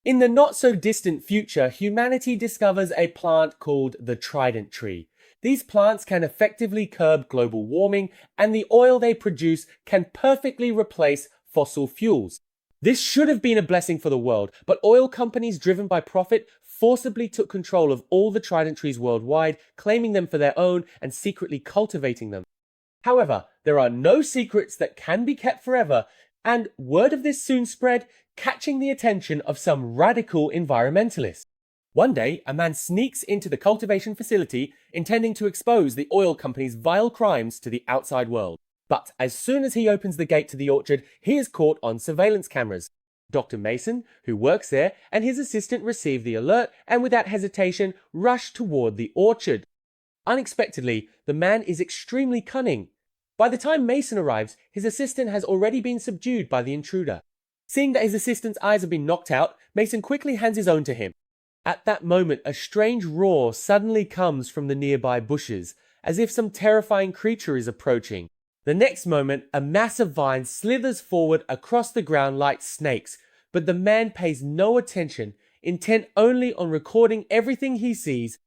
In the not-so-distant future, humanity discovers a plant called the trident tree. These plants can effectively curb global warming, and the oil they produce can perfectly replace fossil fuels. This should have been a blessing for the world, but oil companies driven by profit forcibly took control of all the trident trees worldwide, claiming them for their own and secretly cultivating them. However, there are no secrets that can be kept forever, and word of this soon spread, catching the attention of some radical environmentalists. One day, a man sneaks into the cultivation facility, intending to expose the oil company's vile crimes to the outside world. But as soon as he opens the gate to the orchard, he is caught on surveillance cameras. Dr. Mason, who works there, and his assistant receive the alert and without hesitation rush toward the orchard. Unexpectedly, the man is extremely cunning. By the time Mason arrives, his assistant has already been subdued by the intruder. Seeing that his assistant's eyes have been knocked out, Mason quickly hands his own to him. At that moment, a strange roar suddenly comes from the nearby bushes, as if some terrifying creature is approaching. The next moment, a mass of vines slithers forward across the ground like snakes, but the man pays no attention, intent only on recording everything he sees.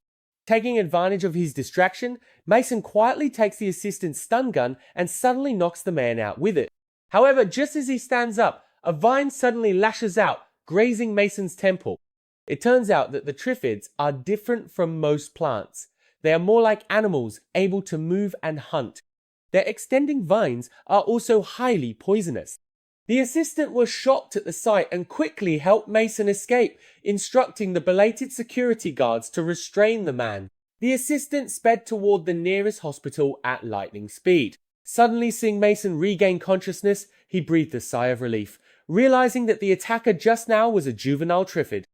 Taking advantage of his distraction, Mason quietly takes the assistant's stun gun and suddenly knocks the man out with it. However, just as he stands up, a vine suddenly lashes out, grazing Mason's temple. It turns out that the triffids are different from most plants. They are more like animals, able to move and hunt. Their extending vines are also highly poisonous. The assistant was shocked at the sight and quickly helped Mason escape, instructing the belated security guards to restrain the man. The assistant sped toward the nearest hospital at lightning speed. Suddenly seeing Mason regain consciousness, he breathed a sigh of relief, realizing that the attacker just now was a juvenile triffid.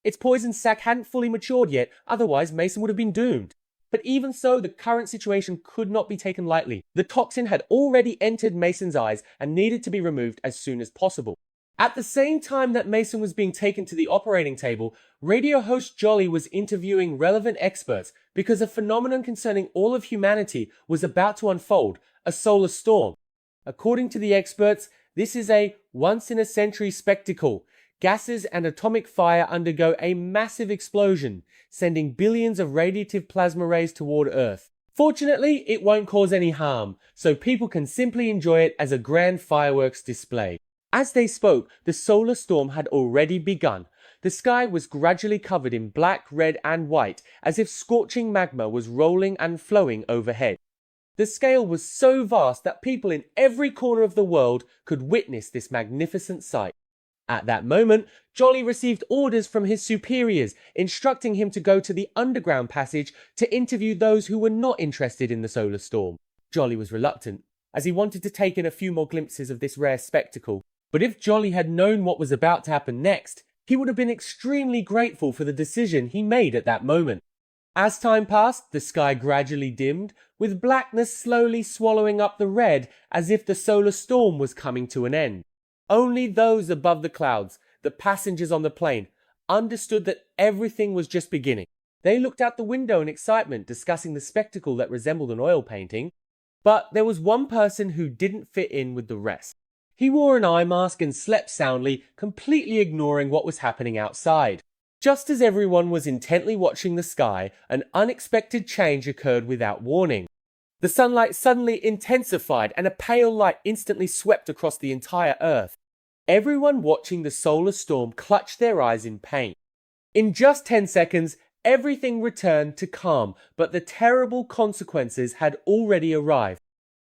Its poison sac hadn't fully matured yet, otherwise Mason would have been doomed. But even so, the current situation could not be taken lightly. The toxin had already entered Mason's eyes and needed to be removed as soon as possible. At the same time that Mason was being taken to the operating table, radio host Jolly was interviewing relevant experts because a phenomenon concerning all of humanity was about to unfold, a solar storm. According to the experts, this is a once-in-a-century spectacle. Gases and atomic fire undergo a massive explosion, sending billions of radiative plasma rays toward Earth. Fortunately, it won't cause any harm, so people can simply enjoy it as a grand fireworks display. As they spoke, the solar storm had already begun. The sky was gradually covered in black, red, and white, as if scorching magma was rolling and flowing overhead. The scale was so vast that people in every corner of the world could witness this magnificent sight. At that moment, Jolly received orders from his superiors, instructing him to go to the underground passage to interview those who were not interested in the solar storm. Jolly was reluctant, as he wanted to take in a few more glimpses of this rare spectacle. But if Jolly had known what was about to happen next, he would have been extremely grateful for the decision he made at that moment. As time passed, the sky gradually dimmed, with blackness slowly swallowing up the red as if the solar storm was coming to an end. Only those above the clouds, the passengers on the plane, understood that everything was just beginning. They looked out the window in excitement, discussing the spectacle that resembled an oil painting. But there was one person who didn't fit in with the rest. He wore an eye mask and slept soundly, completely ignoring what was happening outside. Just as everyone was intently watching the sky, an unexpected change occurred without warning. The sunlight suddenly intensified and a pale light instantly swept across the entire Earth. Everyone watching the solar storm clutched their eyes in pain. In just 10 seconds, everything returned to calm, but the terrible consequences had already arrived.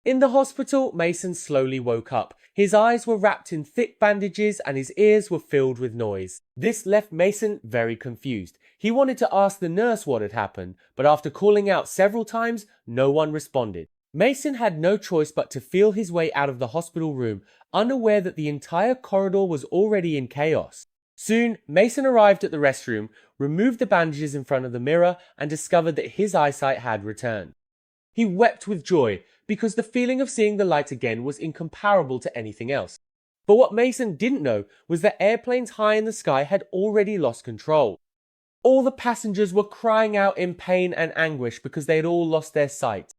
In the hospital, Mason slowly woke up. His eyes were wrapped in thick bandages and his ears were filled with noise. This left Mason very confused. He wanted to ask the nurse what had happened, but after calling out several times, no one responded. Mason had no choice but to feel his way out of the hospital room, unaware that the entire corridor was already in chaos. Soon, Mason arrived at the restroom, removed the bandages in front of the mirror, and discovered that his eyesight had returned. He wept with joy, because the feeling of seeing the light again was incomparable to anything else. But what Mason didn't know was that airplanes high in the sky had already lost control. All the passengers were crying out in pain and anguish because they had all lost their sight.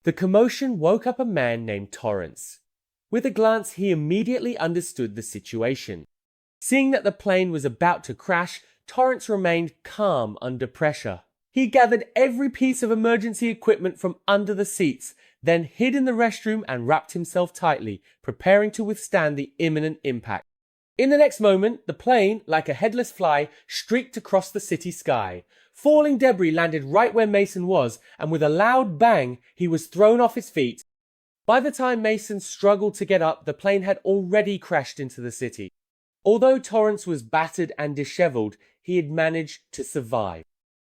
The commotion woke up a man named Torrance. With a glance, he immediately understood the situation. Seeing that the plane was about to crash, Torrance remained calm under pressure. He gathered every piece of emergency equipment from under the seats, then hid in the restroom and wrapped himself tightly, preparing to withstand the imminent impact. In the next moment, the plane, like a headless fly, streaked across the city sky. Falling debris landed right where Mason was, and with a loud bang, he was thrown off his feet. By the time Mason struggled to get up, the plane had already crashed into the city. Although Torrance was battered and disheveled, he had managed to survive.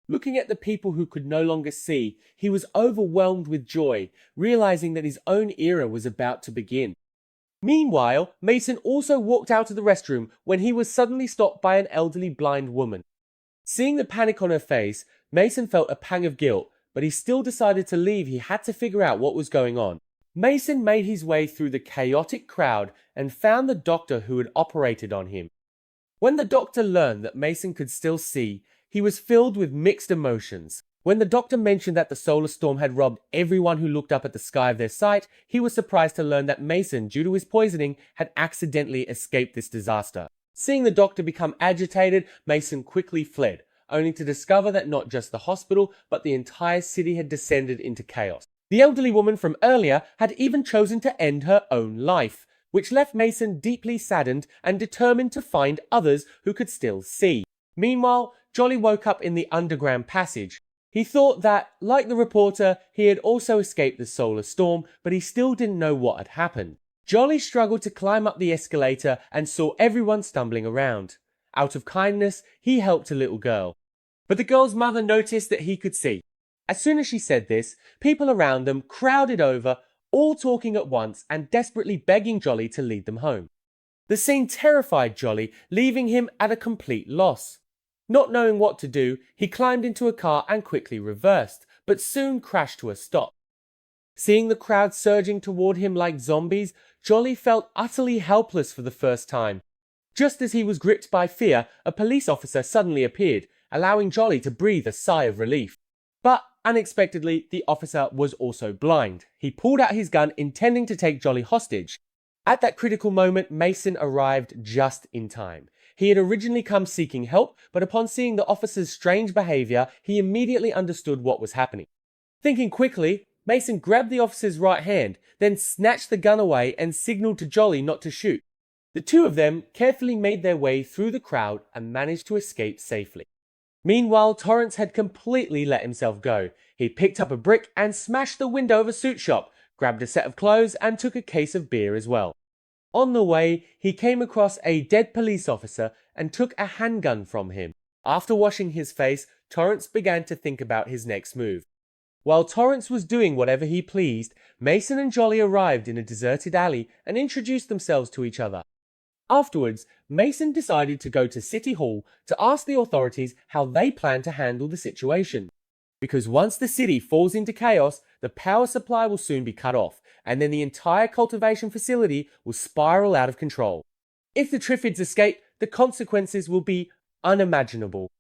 Looking at the people who could no longer see, he was overwhelmed with joy, realizing that his own era was about to begin. Meanwhile, Mason also walked out of the restroom when he was suddenly stopped by an elderly blind woman. Seeing the panic on her face, Mason felt a pang of guilt, but he still decided to leave. He had to figure out what was going on. Mason made his way through the chaotic crowd and found the doctor who had operated on him. When the doctor learned that Mason could still see, he was filled with mixed emotions. When the doctor mentioned that the solar storm had robbed everyone who looked up at the sky of their sight, he was surprised to learn that Mason, due to his poisoning, had accidentally escaped this disaster. Seeing the doctor become agitated, Mason quickly fled, only to discover that not just the hospital, but the entire city had descended into chaos. The elderly woman from earlier had even chosen to end her own life, which left Mason deeply saddened and determined to find others who could still see. Meanwhile, Jolly woke up in the underground passage. He thought that, like the reporter, he had also escaped the solar storm, but he still didn't know what had happened. Jolly struggled to climb up the escalator and saw everyone stumbling around. Out of kindness, he helped a little girl. But the girl's mother noticed that he could see. As soon as she said this, people around them crowded over, all talking at once and desperately begging Jolly to lead them home. The scene terrified Jolly, leaving him at a complete loss. Not knowing what to do, he climbed into a car and quickly reversed, but soon crashed to a stop. Seeing the crowd surging toward him like zombies, Jolly felt utterly helpless for the first time. Just as he was gripped by fear, a police officer suddenly appeared, allowing Jolly to breathe a sigh of relief. But unexpectedly, the officer was also blind. He pulled out his gun, intending to take Jolly hostage. At that critical moment, Mason arrived just in time. He had originally come seeking help, but upon seeing the officer's strange behavior, he immediately understood what was happening. Thinking quickly, Mason grabbed the officer's right hand, then snatched the gun away and signaled to Jolly not to shoot. The two of them carefully made their way through the crowd and managed to escape safely. Meanwhile, Torrance had completely let himself go. He picked up a brick and smashed the window of a suit shop, grabbed a set of clothes and took a case of beer as well. On the way, he came across a dead police officer and took a handgun from him. After washing his face, Torrance began to think about his next move. While Torrance was doing whatever he pleased, Mason and Jolly arrived in a deserted alley and introduced themselves to each other. Afterwards, Mason decided to go to City Hall to ask the authorities how they plan to handle the situation. Because once the city falls into chaos, the power supply will soon be cut off, and then the entire cultivation facility will spiral out of control. If the triffids escape, the consequences will be unimaginable.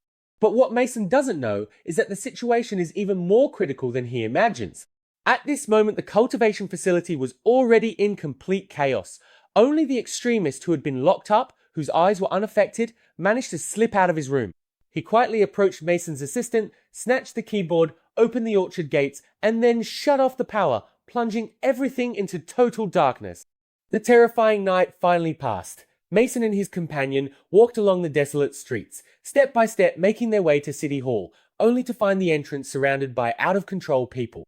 But what Mason doesn't know is that the situation is even more critical than he imagines. At this moment, the cultivation facility was already in complete chaos. Only the extremist who had been locked up, whose eyes were unaffected, managed to slip out of his room. He quietly approached Mason's assistant, snatched the keyboard, opened the orchard gates, and then shut off the power, plunging everything into total darkness. The terrifying night finally passed. Mason and his companion walked along the desolate streets, step by step making their way to City Hall, only to find the entrance surrounded by out-of-control people.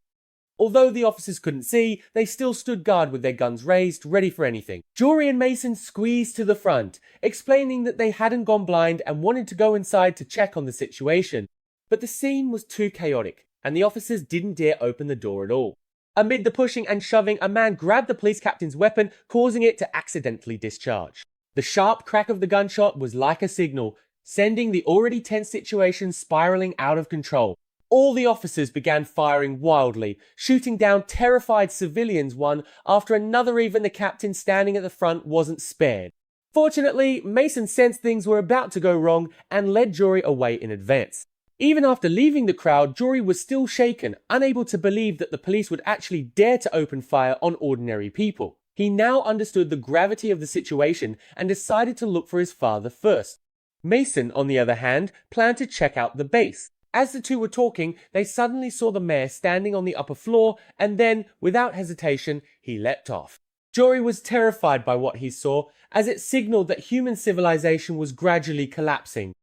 Although the officers couldn't see, they still stood guard with their guns raised, ready for anything. Jory and Mason squeezed to the front, explaining that they hadn't gone blind and wanted to go inside to check on the situation. But the scene was too chaotic, and the officers didn't dare open the door at all. Amid the pushing and shoving, a man grabbed the police captain's weapon, causing it to accidentally discharge. The sharp crack of the gunshot was like a signal, sending the already tense situation spiraling out of control. All the officers began firing wildly, shooting down terrified civilians one after another. Even the captain standing at the front wasn't spared. Fortunately, Mason sensed things were about to go wrong and led Jory away in advance. Even after leaving the crowd, Jory was still shaken, unable to believe that the police would actually dare to open fire on ordinary people. He now understood the gravity of the situation and decided to look for his father first. Mason, on the other hand, planned to check out the base. As the two were talking, they suddenly saw the mayor standing on the upper floor, and then, without hesitation, he leapt off. Jory was terrified by what he saw, as it signaled that human civilization was gradually collapsing.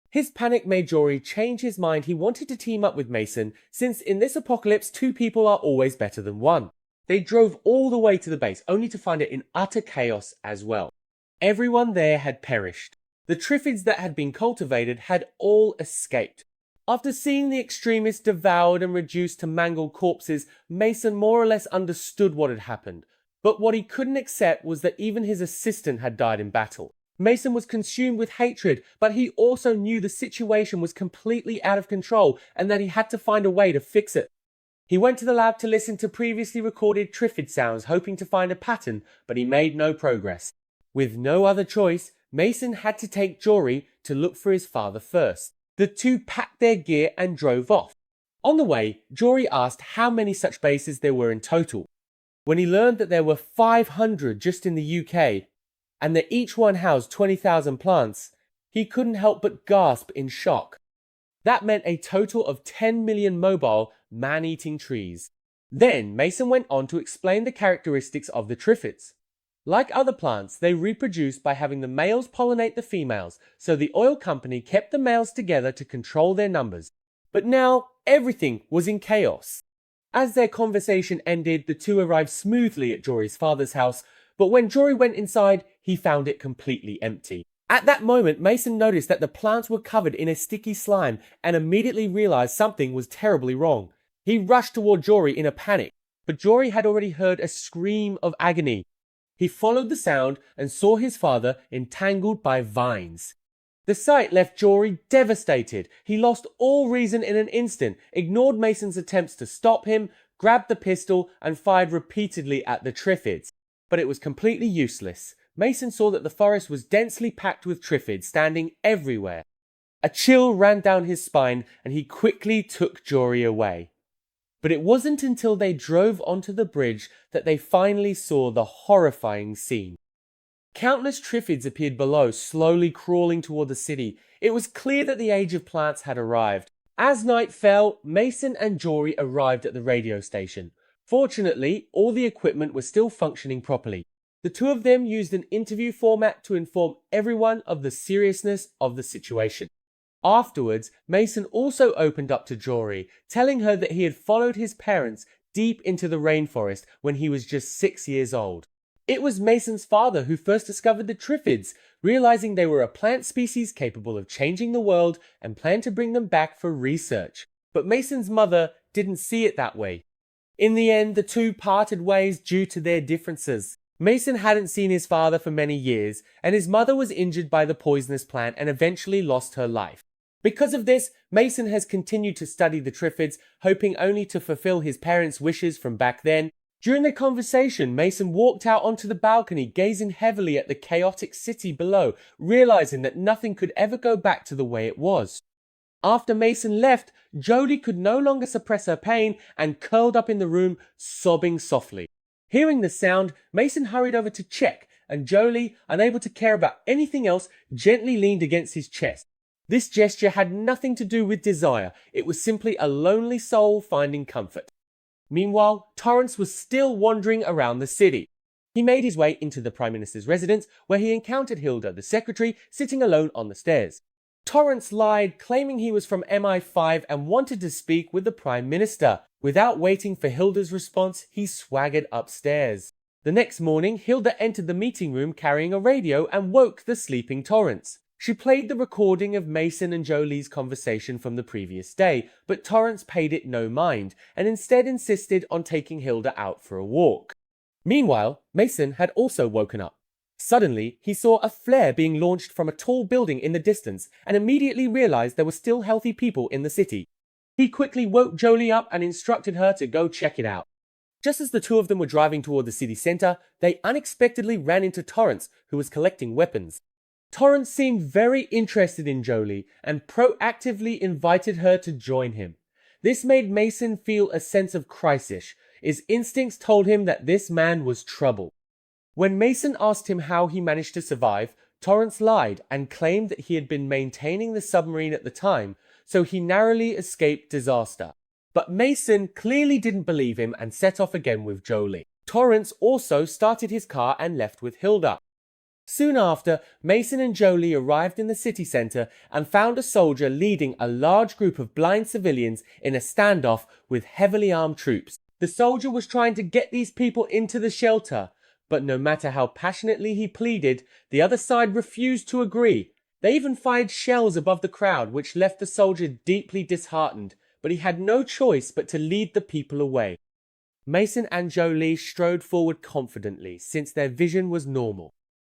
His panic made Jory change his mind. He wanted to team up with Mason, since in this apocalypse, two people are always better than one. They drove all the way to the base, only to find it in utter chaos as well. Everyone there had perished. The triffids that had been cultivated had all escaped. After seeing the extremists devoured and reduced to mangled corpses, Mason more or less understood what had happened. But what he couldn't accept was that even his assistant had died in battle. Mason was consumed with hatred, but he also knew the situation was completely out of control and that he had to find a way to fix it. He went to the lab to listen to previously recorded triffid sounds, hoping to find a pattern, but he made no progress. With no other choice, Mason had to take Jory to look for his father first. The two packed their gear and drove off. On the way, Jory asked how many such bases there were in total. When he learned that there were 500 just in the UK, and that each one housed 20,000 plants, he couldn't help but gasp in shock. That meant a total of 10 million mobile, man-eating trees. Then Mason went on to explain the characteristics of the triffids. Like other plants, they reproduce by having the males pollinate the females, so the oil company kept the males together to control their numbers. But now, everything was in chaos. As their conversation ended, the two arrived smoothly at Jory's father's house, but when Jory went inside, he found it completely empty. At that moment, Mason noticed that the plants were covered in a sticky slime and immediately realized something was terribly wrong. He rushed toward Jory in a panic, but Jory had already heard a scream of agony. He followed the sound and saw his father entangled by vines. The sight left Jory devastated. He lost all reason in an instant, ignored Mason's attempts to stop him, grabbed the pistol and fired repeatedly at the triffids. But it was completely useless. Mason saw that the forest was densely packed with triffids standing everywhere. A chill ran down his spine and he quickly took Jory away. But it wasn't until they drove onto the bridge that they finally saw the horrifying scene. Countless triffids appeared below, slowly crawling toward the city. It was clear that the age of plants had arrived. As night fell, Mason and Jory arrived at the radio station. Fortunately, all the equipment was still functioning properly. The two of them used an interview format to inform everyone of the seriousness of the situation. Afterwards, Mason also opened up to Jory, telling her that he had followed his parents deep into the rainforest when he was just 6 years old. It was Mason's father who first discovered the triffids, realizing they were a plant species capable of changing the world and planned to bring them back for research. But Mason's mother didn't see it that way. In the end, the two parted ways due to their differences. Mason hadn't seen his father for many years, and his mother was injured by the poisonous plant and eventually lost her life. Because of this, Mason has continued to study the triffids, hoping only to fulfill his parents' wishes from back then. During their conversation, Mason walked out onto the balcony, gazing heavily at the chaotic city below, realizing that nothing could ever go back to the way it was. After Mason left, Jodie could no longer suppress her pain and curled up in the room, sobbing softly. Hearing the sound, Mason hurried over to check, and Jolie, unable to care about anything else, gently leaned against his chest. This gesture had nothing to do with desire, it was simply a lonely soul finding comfort. Meanwhile, Torrance was still wandering around the city. He made his way into the Prime Minister's residence, where he encountered Hilda, the secretary, sitting alone on the stairs. Torrance lied, claiming he was from MI5 and wanted to speak with the Prime Minister. Without waiting for Hilda's response, he swaggered upstairs. The next morning, Hilda entered the meeting room carrying a radio and woke the sleeping Torrance. She played the recording of Mason and Jolie's conversation from the previous day, but Torrance paid it no mind and instead insisted on taking Hilda out for a walk. Meanwhile, Mason had also woken up. Suddenly, he saw a flare being launched from a tall building in the distance and immediately realized there were still healthy people in the city. He quickly woke Jolie up and instructed her to go check it out. Just as the two of them were driving toward the city center, they unexpectedly ran into Torrance, who was collecting weapons. Torrance seemed very interested in Jolie and proactively invited her to join him. This made Mason feel a sense of crisis. His instincts told him that this man was trouble. When Mason asked him how he managed to survive, Torrance lied and claimed that he had been maintaining the submarine at the time, so he narrowly escaped disaster. But Mason clearly didn't believe him and set off again with Jolie. Torrance also started his car and left with Hilda. Soon after, Mason and Jolie arrived in the city center and found a soldier leading a large group of blind civilians in a standoff with heavily armed troops. The soldier was trying to get these people into the shelter, but no matter how passionately he pleaded, the other side refused to agree. They even fired shells above the crowd, which left the soldier deeply disheartened, but he had no choice but to lead the people away. Mason and Jolie strode forward confidently, since their vision was normal.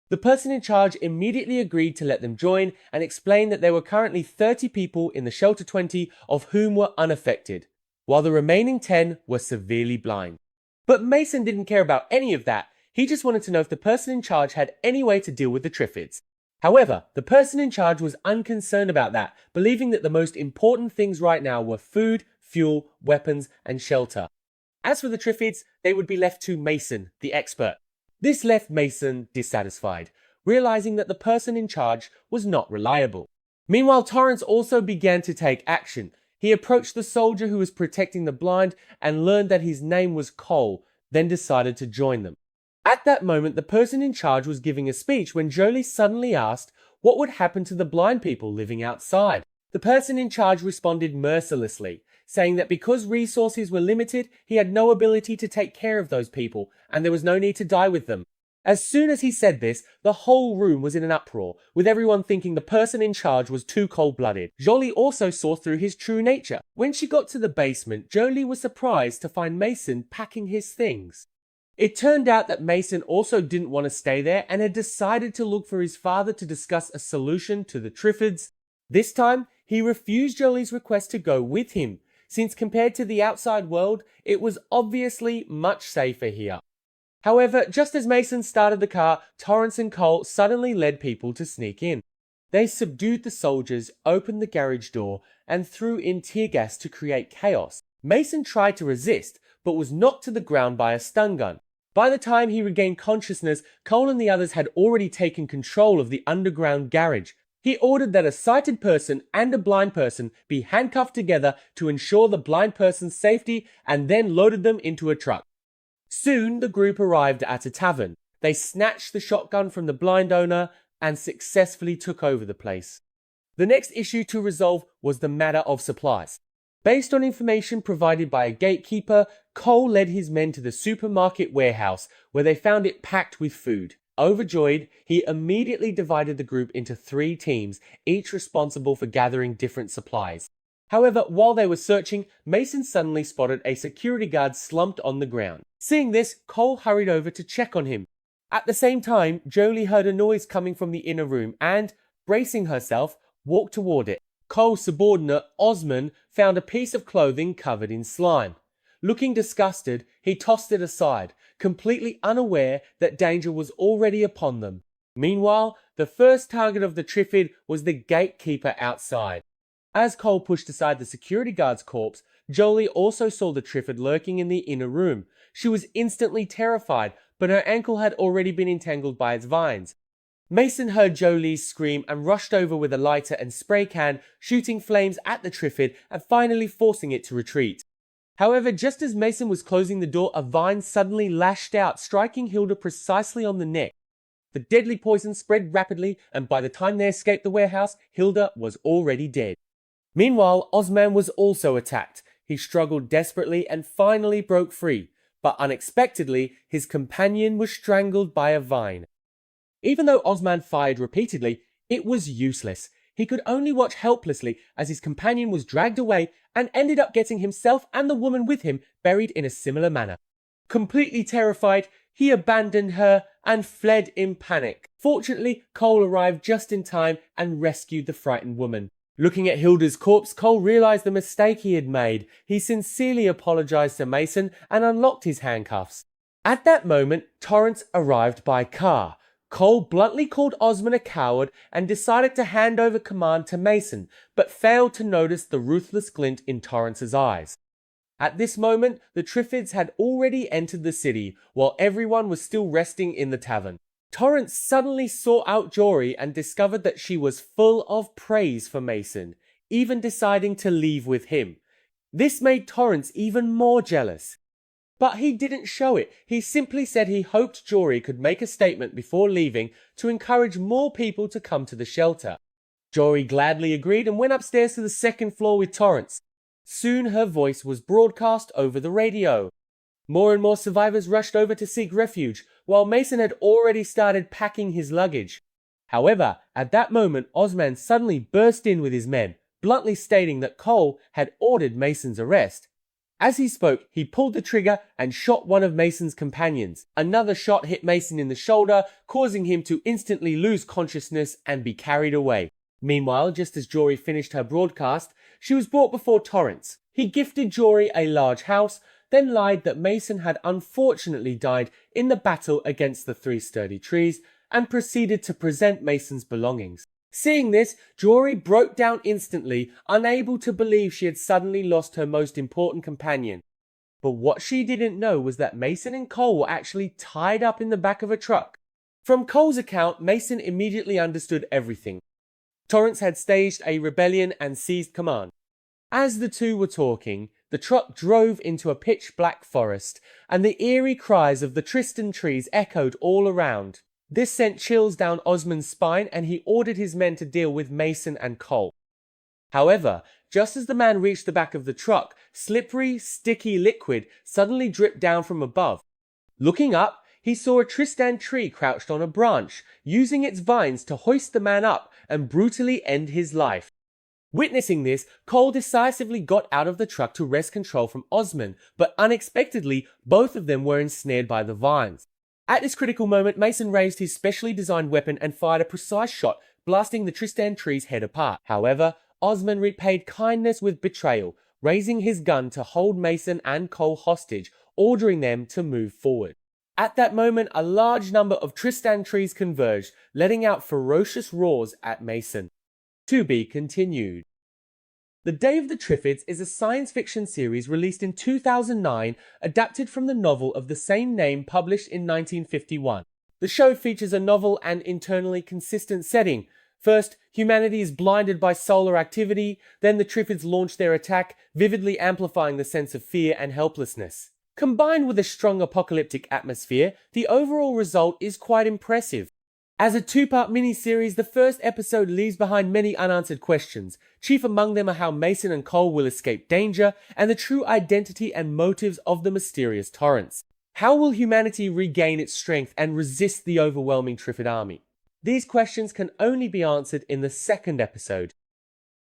The person in charge immediately agreed to let them join and explained that there were currently 30 people in the Shelter 20, of whom were unaffected, while the remaining 10 were severely blind. But Mason didn't care about any of that. He just wanted to know if the person in charge had any way to deal with the triffids. However, the person in charge was unconcerned about that, believing that the most important things right now were food, fuel, weapons, and shelter. As for the triffids, they would be left to Mason, the expert. This left Mason dissatisfied, realizing that the person in charge was not reliable. Meanwhile, Torrance also began to take action. He approached the soldier who was protecting the blind and learned that his name was Cole, then decided to join them. At that moment, the person in charge was giving a speech when Jolie suddenly asked what would happen to the blind people living outside. The person in charge responded mercilessly, saying that because resources were limited, he had no ability to take care of those people, and there was no need to die with them. As soon as he said this, the whole room was in an uproar, with everyone thinking the person in charge was too cold-blooded. Jolie also saw through his true nature. When she got to the basement, Jolie was surprised to find Mason packing his things. It turned out that Mason also didn't want to stay there and had decided to look for his father to discuss a solution to the triffids. This time, he refused Jolie's request to go with him, since compared to the outside world, it was obviously much safer here. However, just as Mason started the car, Torrance and Cole suddenly led people to sneak in. They subdued the soldiers, opened the garage door, and threw in tear gas to create chaos. Mason tried to resist, but was knocked to the ground by a stun gun. By the time he regained consciousness, Cole and the others had already taken control of the underground garage. He ordered that a sighted person and a blind person be handcuffed together to ensure the blind person's safety and then loaded them into a truck. Soon, the group arrived at a tavern. They snatched the shotgun from the blind owner and successfully took over the place. The next issue to resolve was the matter of supplies. Based on information provided by a gatekeeper, Cole led his men to the supermarket warehouse, where they found it packed with food. Overjoyed, he immediately divided the group into 3 teams, each responsible for gathering different supplies. However, while they were searching, Mason suddenly spotted a security guard slumped on the ground. Seeing this, Cole hurried over to check on him. At the same time, Jolie heard a noise coming from the inner room and, bracing herself, walked toward it. Cole's subordinate, Osman, found a piece of clothing covered in slime. Looking disgusted, he tossed it aside, completely unaware that danger was already upon them. Meanwhile, the first target of the triffid was the gatekeeper outside. As Cole pushed aside the security guard's corpse, Jolie also saw the triffid lurking in the inner room. She was instantly terrified, but her ankle had already been entangled by its vines. Mason heard Jolie's scream and rushed over with a lighter and spray can, shooting flames at the triffid and finally forcing it to retreat. However, just as Mason was closing the door, a vine suddenly lashed out, striking Hilda precisely on the neck. The deadly poison spread rapidly, and by the time they escaped the warehouse, Hilda was already dead. Meanwhile, Osman was also attacked. He struggled desperately and finally broke free, but unexpectedly, his companion was strangled by a vine. Even though Osman fired repeatedly, it was useless. He could only watch helplessly as his companion was dragged away and ended up getting himself and the woman with him buried in a similar manner. Completely terrified, he abandoned her and fled in panic. Fortunately, Cole arrived just in time and rescued the frightened woman. Looking at Hilda's corpse, Cole realized the mistake he had made. He sincerely apologized to Mason and unlocked his handcuffs. At that moment, Torrance arrived by car. Cole bluntly called Osman a coward and decided to hand over command to Mason, but failed to notice the ruthless glint in Torrance's eyes. At this moment, the triffids had already entered the city, while everyone was still resting in the tavern. Torrance suddenly sought out Jory and discovered that she was full of praise for Mason, even deciding to leave with him. This made Torrance even more jealous. But he didn't show it. He simply said he hoped Jory could make a statement before leaving to encourage more people to come to the shelter. Jory gladly agreed and went upstairs to the second floor with Torrance. Soon her voice was broadcast over the radio. More and more survivors rushed over to seek refuge, while Mason had already started packing his luggage. However, at that moment, Osman suddenly burst in with his men, bluntly stating that Cole had ordered Mason's arrest. As he spoke, he pulled the trigger and shot one of Mason's companions. Another shot hit Mason in the shoulder, causing him to instantly lose consciousness and be carried away. Meanwhile, just as Jory finished her broadcast, she was brought before Torrance. He gifted Jory a large house, then lied that Mason had unfortunately died in the battle against the three sturdy trees, and proceeded to present Mason's belongings. Seeing this, Jory broke down instantly, unable to believe she had suddenly lost her most important companion. But what she didn't know was that Mason and Cole were actually tied up in the back of a truck. From Cole's account, Mason immediately understood everything. Torrance had staged a rebellion and seized command. As the two were talking, the truck drove into a pitch-black forest, and the eerie cries of the Tristan trees echoed all around. This sent chills down Osman's spine, and he ordered his men to deal with Mason and Cole. However, just as the man reached the back of the truck, slippery, sticky liquid suddenly dripped down from above. Looking up, he saw a Tristan tree crouched on a branch, using its vines to hoist the man up and brutally end his life. Witnessing this, Cole decisively got out of the truck to wrest control from Osman, but unexpectedly, both of them were ensnared by the vines. At this critical moment, Mason raised his specially designed weapon and fired a precise shot, blasting the Tristan tree's head apart. However, Osman repaid kindness with betrayal, raising his gun to hold Mason and Cole hostage, ordering them to move forward. At that moment, a large number of Tristan trees converged, letting out ferocious roars at Mason. To be continued. The Day of the Triffids is a science fiction series released in 2009, adapted from the novel of the same name published in 1951. The show features a novel and internally consistent setting. First, humanity is blinded by solar activity, then the Triffids launch their attack, vividly amplifying the sense of fear and helplessness. Combined with a strong apocalyptic atmosphere, the overall result is quite impressive. As a two-part miniseries, the first episode leaves behind many unanswered questions. Chief among them are how Mason and Cole will escape danger, and the true identity and motives of the mysterious Torrance. How will humanity regain its strength and resist the overwhelming Triffid army? These questions can only be answered in the second episode.